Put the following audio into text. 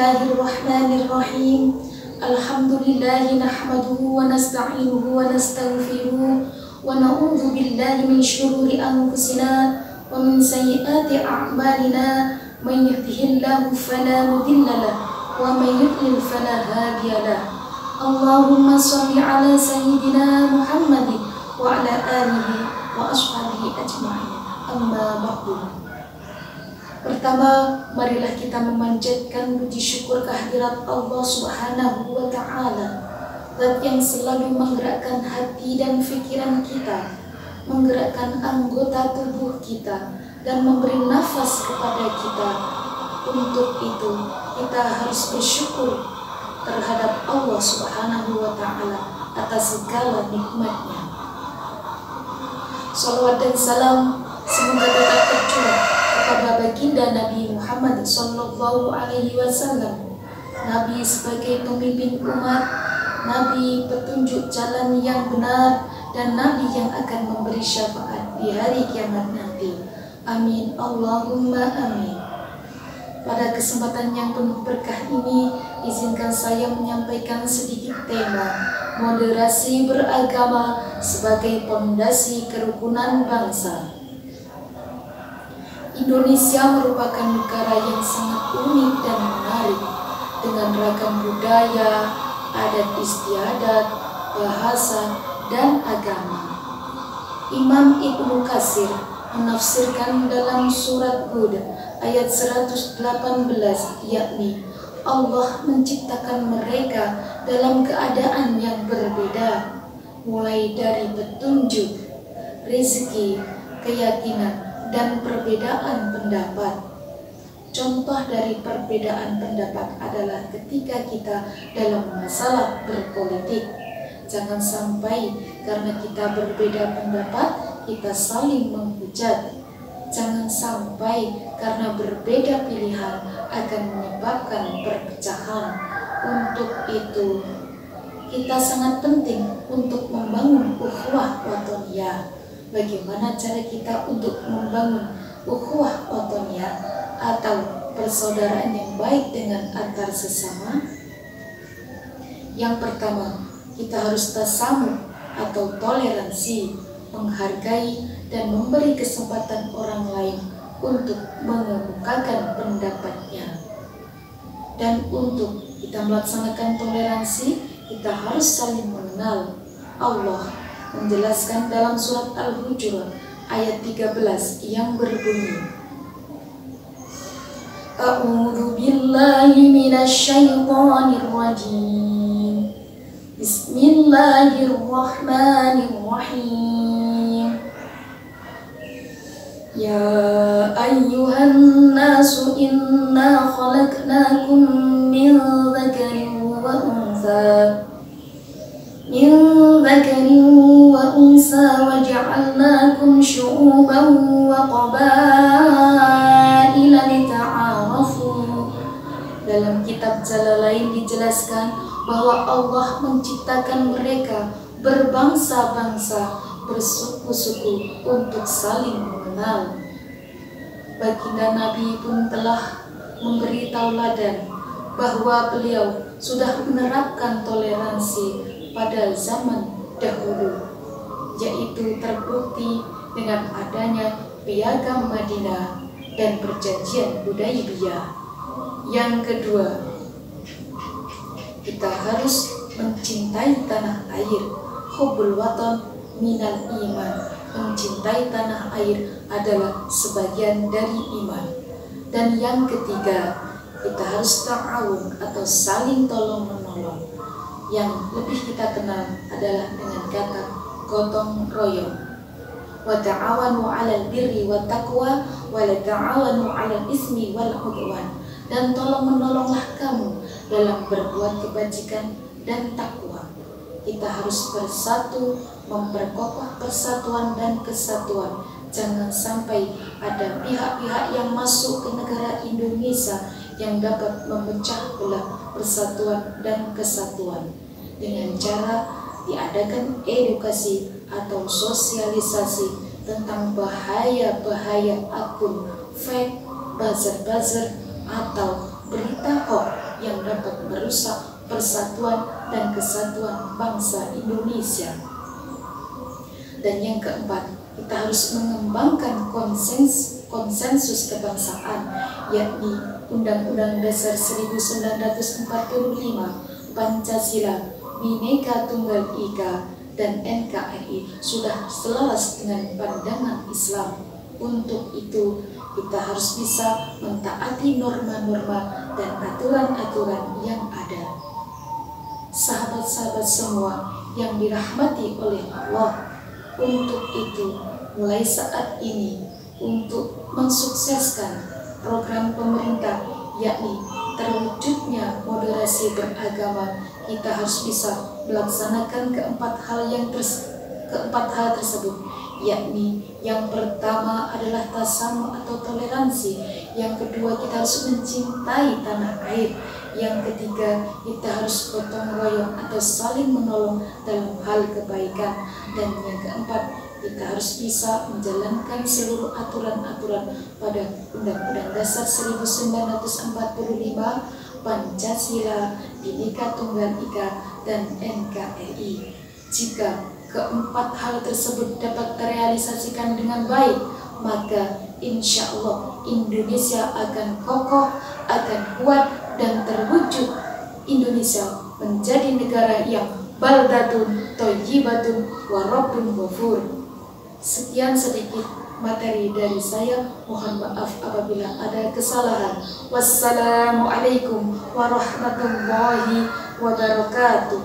Bismillahirrahmanirrahim. Alhamdulillahi nahmaduhu wa nasta'inuhu wa nastaghfiruh wa na'udzu billahi min syururi anfusina wa min sayyiati a'malina. Man yahdihillahu fala mudilla lahu wa man yudlil fala hadiya lahu. Allahumma shalli ala sayyidina Muhammadin wa ala alihi wa ashabihi ajma'in. Amma ba'du. Pertama, marilah kita memanjatkan puji syukur kehadirat Allah Subhanahu wa Ta'ala, Zat yang selalu menggerakkan hati dan pikiran kita, menggerakkan anggota tubuh kita, dan memberi nafas kepada kita. Untuk itu, kita harus bersyukur terhadap Allah Subhanahu wa Ta'ala atas segala nikmatnya. Salawat dan salam semoga tetap tercurah kepada baginda Nabi Muhammad Sallallahu Alaihi Wasallam, Nabi sebagai pemimpin umat, Nabi petunjuk jalan yang benar, dan Nabi yang akan memberi syafaat di hari kiamat nanti. Amin Allahumma amin. Pada kesempatan yang penuh berkah ini, izinkan saya menyampaikan sedikit tema moderasi beragama sebagai fondasi kerukunan bangsa. Indonesia merupakan negara yang sangat unik dan menarik, dengan ragam budaya, adat istiadat, bahasa, dan agama. Imam Ibnu Katsir menafsirkan dalam surat Hud ayat 118, yakni Allah menciptakan mereka dalam keadaan yang berbeda, mulai dari petunjuk, rezeki, keyakinan, dan perbedaan pendapat. Contoh dari perbedaan pendapat adalah ketika kita dalam masalah berpolitik. Jangan sampai karena kita berbeda pendapat, kita saling menghujat. Jangan sampai karena berbeda pilihan akan menyebabkan perpecahan. Untuk itu, kita sangat penting untuk membangun ukhuwah watoniyah. Bagaimana cara kita untuk membangun ukhuwah watoniyah atau persaudaraan yang baik dengan antar sesama? Yang pertama, kita harus tasamuh atau toleransi, menghargai dan memberi kesempatan orang lain untuk mengemukakan pendapatnya. Dan untuk kita melaksanakan toleransi, kita harus saling mengenal. Allah menjelaskan dalam surat Al-Hujurat ayat 13 yang berbunyi, A'udzu billahi minasyaitonir rajim. Bismillahirrahmanirrahim. Ya ayyuhan nasu inna khalaqnakum min dzakarin wa untha wa ja'alnakum syu'uban wa qabaila lita'arafu. Dalam kitab Jalalain dijelaskan bahwa Allah menciptakan mereka berbangsa-bangsa, bersuku-suku untuk saling mengenal. Baginda Nabi pun telah memberi tauladan bahwa beliau sudah menerapkan toleransi pada zaman dahulu, yaitu terbukti dengan adanya Piagam Madinah dan Perjanjian Hudaibiyah. Yang kedua, kita harus mencintai tanah air. Hubbul watan minal iman. Mencintai tanah air adalah sebagian dari iman. Dan yang ketiga, kita harus ta'awun atau saling tolong-menolong. Yang lebih kita kenal adalah dengan kata gotong royong. Wa ta'awanu 'alal birri wat taqwa wa la ta'awanu 'alal ismi wal 'udwan. Dan tolong-menolonglah kamu dalam berbuat kebajikan dan takwa. Kita harus bersatu, memperkokoh persatuan dan kesatuan. Jangan sampai ada pihak-pihak yang masuk ke negara Indonesia yang dapat memecah belah persatuan dan kesatuan. Dengan cara diadakan edukasi atau sosialisasi tentang bahaya-bahaya akun fake, buzzer-buzzer, atau berita hoax yang dapat merusak persatuan dan kesatuan bangsa Indonesia. Dan yang keempat, kita harus mengembangkan konsensus kebangsaan, yakni Undang-Undang Dasar 1945, Pancasila, Bhinneka Tunggal Ika, dan NKRI sudah selaras dengan pandangan Islam. Untuk itu, kita harus bisa mentaati norma-norma dan aturan-aturan yang ada. Sahabat-sahabat semua yang dirahmati oleh Allah, untuk itu mulai saat ini untuk mensukseskan program pemerintah, yakni terwujudnya moderasi beragama, kita harus bisa melaksanakan keempat hal tersebut, yakni yang pertama adalah tasamuh atau toleransi, yang kedua kita harus mencintai tanah air, yang ketiga kita harus gotong royong atau saling menolong dalam hal kebaikan, dan yang keempat kita harus bisa menjalankan seluruh aturan-aturan pada Undang-Undang Dasar 1945, Pancasila, Bhinneka Tunggal Ika, dan NKRI. Jika keempat hal tersebut dapat terrealisasikan dengan baik, maka insya Allah Indonesia akan kokoh, akan kuat, dan terwujud Indonesia menjadi negara yang baldatun thayyibatun wa rabbun ghafur. Sekian sedikit materi dari saya, mohon maaf apabila ada kesalahan. Wassalamualaikum warahmatullahi wabarakatuh.